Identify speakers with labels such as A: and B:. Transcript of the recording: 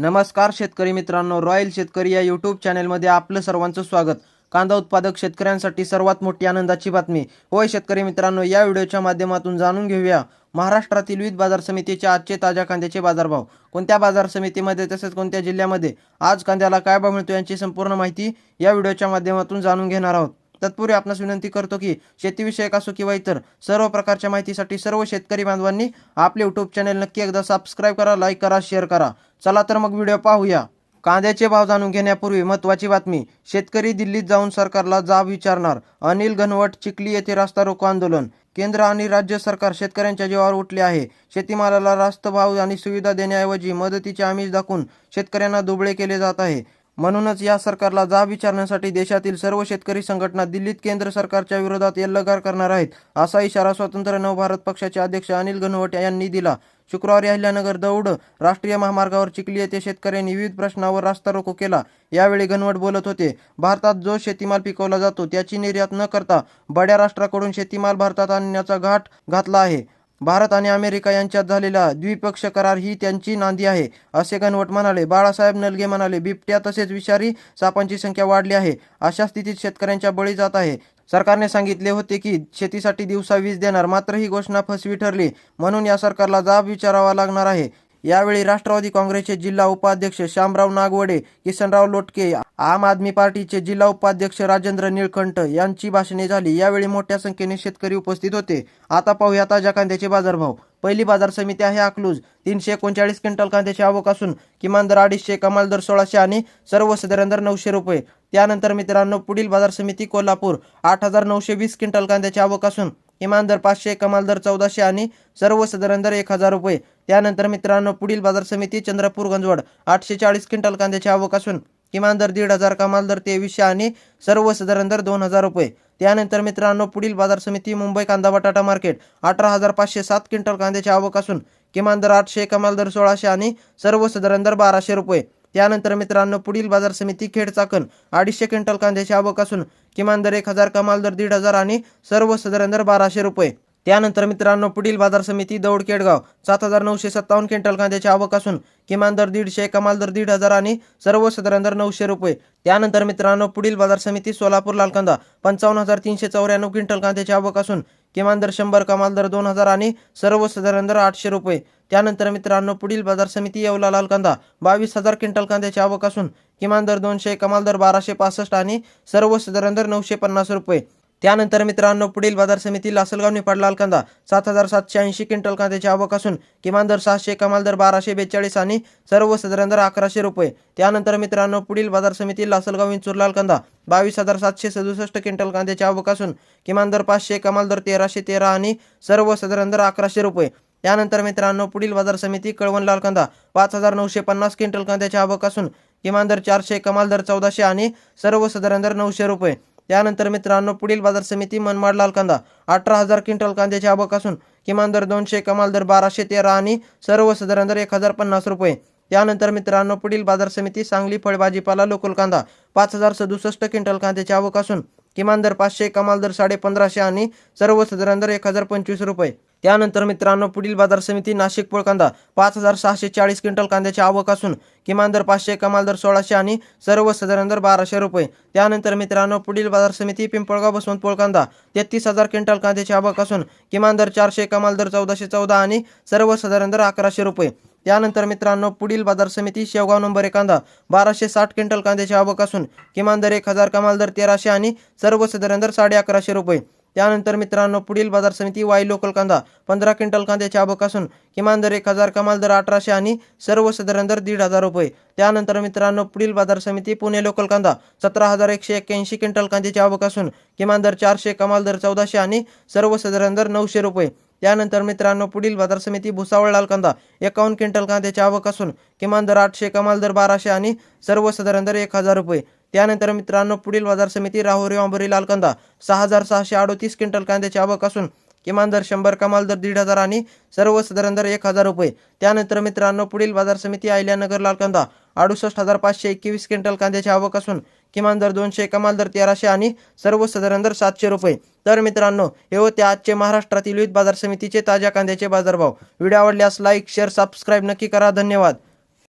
A: नमस्कार शेतकरी मित्रांनो, रॉयल शेतकरी या यूट्यूब चॅनलमध्ये आपलं सर्वांचं स्वागत. कांदा उत्पादक शेतकऱ्यांसाठी सर्वात मोठी आनंदाची बातमी. होय शेतकरी मित्रांनो, या व्हिडिओच्या माध्यमातून जाणून घेऊया महाराष्ट्रातील विविध बाजार समितीचे आजचे ताज्या कांद्याचे बाजारभाव. कोणत्या बाजार समितीमध्ये तसेच कोणत्या जिल्ह्यामध्ये आज कांद्याला काय भाव मिळतो यांची संपूर्ण माहिती या व्हिडिओच्या माध्यमातून जाणून घेणार आहोत. तत्पूर्वी आपणास विनंती करतो की शेतीविषयक असो किंवा इतर सर्व प्रकारच्या माहितीसाठी सर्व शेतकरी बांधवांनी आपले यूट्यूब चॅनल नक्की एकदा सबस्क्राईब करा, लाईक करा, शेअर करा. चला तर मग व्हिडिओ पाहूया. कांद्याचे भाव जाणून घेण्यापूर्वी महत्त्वाची बातमी. शेतकरी दिल्लीत जाऊन सरकारला जाब विचारणार. अनिल घनवट चिखली येथे रास्ता रोको आंदोलन. केंद्र आणि राज्य सरकार शेतकऱ्यांच्या जीवावर उठले आहे. शेतीमालाला रास्त भाव आणि सुविधा देण्याऐवजी मदतीचे आमिष दाखवून शेतकऱ्यांना दुबळे केले जात आहे. म्हणूनच या सरकारला जाब विचारण्यासाठी देशातील सर्व शेतकरी संघटना दिल्लीत केंद्र सरकारच्या विरोधात एल्गार करणार आहेत, असा इशारा स्वतंत्र नवभारत पक्षाचे अध्यक्ष अनिल घनवट यांनी दिला. शुक्रवारी अहिल्यानगर दौंड राष्ट्रीय महामार्गावर चिखली येथे शेतकऱ्यांनी विविध प्रश्नावर रास्ता रोको केला. यावेळी घनवट बोलत होते. भारतात जो शेतीमाल पिकवला जातो त्याची निर्यात न करता बड्या राष्ट्राकडून शेतीमाल भारतात आणण्याचा घाट घातला आहे. भारत आणि अमेरिका यांच्यात झालेला द्विपक्षीय करार ही त्यांची नांदी आहे, असे घनवट म्हणाले. बाळासाहेब नलगे म्हणाले, बिबट्या तसेच विषारी सापांची संख्या वाढली आहे. अशा स्थितीत शेतकऱ्यांच्या बळी जात आहे. सरकारने सांगितले होते की शेतीसाठी दिवसा वीज देणार, मात्र ही घोषणा फसवी ठरली. म्हणून या सरकारला जाब विचारावा लागणार आहे. यावेळी राष्ट्रवादी काँग्रेसचे जिल्हा उपाध्यक्ष शामराव नागवडे, किसनराव लोटके, आम आदमी पार्टीचे जिल्हा उपाध्यक्ष राजेंद्र निळकंठ यांची भाषणे झाली. यावेळी मोठ्या संख्येने शेतकरी उपस्थित होते. आता पाहूया ताज्या कांद्याचे बाजारभाव. पहिली बाजार समिती आहे अकलूज. 339 क्विंटल कांद्याची आवक असून किमान दर 250, कमाल दर 1600 आणि सर्वसाधारण दर 900 रुपये. त्यानंतर मित्रांनो पुढील बाजार समिती कोल्हापूर. 8920 क्विंटल कांद्याची आवक असून किमान दर 500, कमाल दर 1400 आणि सर्वसाधारण दर 1000 रुपये. त्यानंतर मित्रांनो पुढील बाजार समिती चंद्रपूर गंजवड. 840 क्विंटल कांद्याची आवक असून किमान दर 1500, कमाल दर 2300 आणि सर्वसाधारण दर 2000 रुपये. त्यानंतर मित्रांनो पुढील बाजार समिती मुंबई कांदा बटाटा मार्केट. 18507 क्विंटल कांद्याची आवक असून किमान दर 800, कमाल दर 1600 आणि सर्वसाधारण दर 1200 रुपये. त्यानंतर मित्रांनो पुढील बाजार समिती खेड चाकण. 250 क्विंटल कांद्याची आवक असून किमान दर 1000, कमाल दर 1500 आणि सर्वसाधारण दर 1200 रुपये. त्यानंतर मित्रांनो पुढील बाजार समिती दौंड केडगाव. 7957 क्विंटल कांद्याची आवक असून किमान दर 150, कमाल दर 1500 आणि सर्वसाधारण दर 900 रुपये. त्यानंतर मित्रांनो पुढील बाजार समिती सोलापूर लाल कांदा. 55394 क्विंटल कांद्याची आवक असून किमान दर 100, कमाल दर 2000 आणि सर्वसाधारण दर 800 रुपये. त्यानंतर मित्रांनो पुढील बाजार समिती येवला लाल कांदा. 22000 क्विंटल कांद्याची आवक असून किमान दर 200, कमाल दर 1265 आणि सर्वसाधारण दर 950 रुपये. त्यानंतर मित्रांनो पुढील बाजार समिती लासलगाव निफाड लाल कांदा. 7780 क्विंटल कांद्याची आवक असून किमान दर 600, कमाल दर 1242 आणि सर्वसाधारण दर 1100 रुपये. त्यानंतर मित्रांनो पुढील बाजार समिती लासलगाव विंचूर लाल कांदा. 22767 क्विंटल कांद्याची आवक असून किमान दर 500, कमाल दर 1313 आणि सर्वसाधारण दर 1100 रुपये. त्यानंतर मित्रांनो पुढील बाजार समिती कळवण लाल कांदा. 5950 क्विंटल कांद्याची आवक असून किमान दर 400, कमाल दर 1400 आणि सर्वसाधारण दर 900 रुपये. त्यानंतर मित्रांनो पुढील बाजार समिती मनमाड लाल कांदा. 18000 क्विंटल कांद्याची आवक असून किमान दर 200, कमाल दर 1213 आणि सर्वसाधारण दर 1050 रुपये. त्यानंतर मित्रांनो पुढील बाजार समिती सांगली फळ भाजीपाला लोकल कांदा. 5067 क्विंटल कांद्याची आवक असून किमान दर 500, कमाल दर 1550 आणि सर्वसाधारण दर 1025 रुपये. त्यानंतर मित्रांनो पुढील बाजार समिती नाशिक फळ कांदा. 5640 क्विंटल कांद्याची आवक असून किमान दर 500, कमाल दर 1600 आणि सर्वसाधारण दर 1200 रुपये. त्यानंतर मित्रांनो पुढील बाजार समिती पिंपळगाव बसवंतपोळ कांदा. 33000 क्विंटल कांद्याची आवक असून किमान दर 400, कमाल दर 1414 आणि सर्वसाधारण दर 1100 रुपये. त्यानंतर मित्रांनो पुढील बाजार समिती शेवगाव नंबर 1 कांदा. 1260 क्विंटल कांद्याची आवक असून किमान दर 1000, कमाल दर 1300 आणि सर्वसाधारण दर 1150 रुपये. त्यानंतर मित्रांनो पुढील बाजार समिती वाई लोकल कांदा. 15 क्विंटल कांद्याची आवक असून किमान दर 1000, कमाल दर 1800 आणि सर्वसाधारण दर 1500 रुपये. त्यानंतर मित्रांनो पुढील बाजार समिती पुणे लोकल कांदा. 17181 क्विंटल कांद्याची आवक असून किमान दर 400, कमाल दर 1400 आणि सर्वसाधारण दर 900 रुपये. त्यानंतर मित्रांनो पुढील बाजार समिती भुसावळ लाल कांदा. 51 क्विंटल कांद्याची आवक असून किमान दर 800, कमाल दर 1200 आणि सर्वसाधारण दर 1000 रुपये. त्यानंतर मित्रांनो पुढील बाजार समिती राहुरी अंबोरी लाल कांदा. 6638 क्विंटल कांद्याची आवक असून किमान दर 100, कमाल दर 1500 आणि सर्वसाधारण दर 1000 रुपये. त्यानंतर मित्रांनो पुढील बाजार समिती अहिल्यानगर लाल कांदा. 68521 क्विंटल कांद्याची आवक असून किमान दर 200, कमाल दर 1300 आणि सर्वसाधारण दर 700 रुपये. तर मित्रांनो हे होते आजचे महाराष्ट्रातील विविध बाजार समितीचे ताज्या कांद्याचे बाजारभाव. व्हिडिओ आवडल्यास लाईक, शेअर, सबस्क्राईब नक्की करा. धन्यवाद.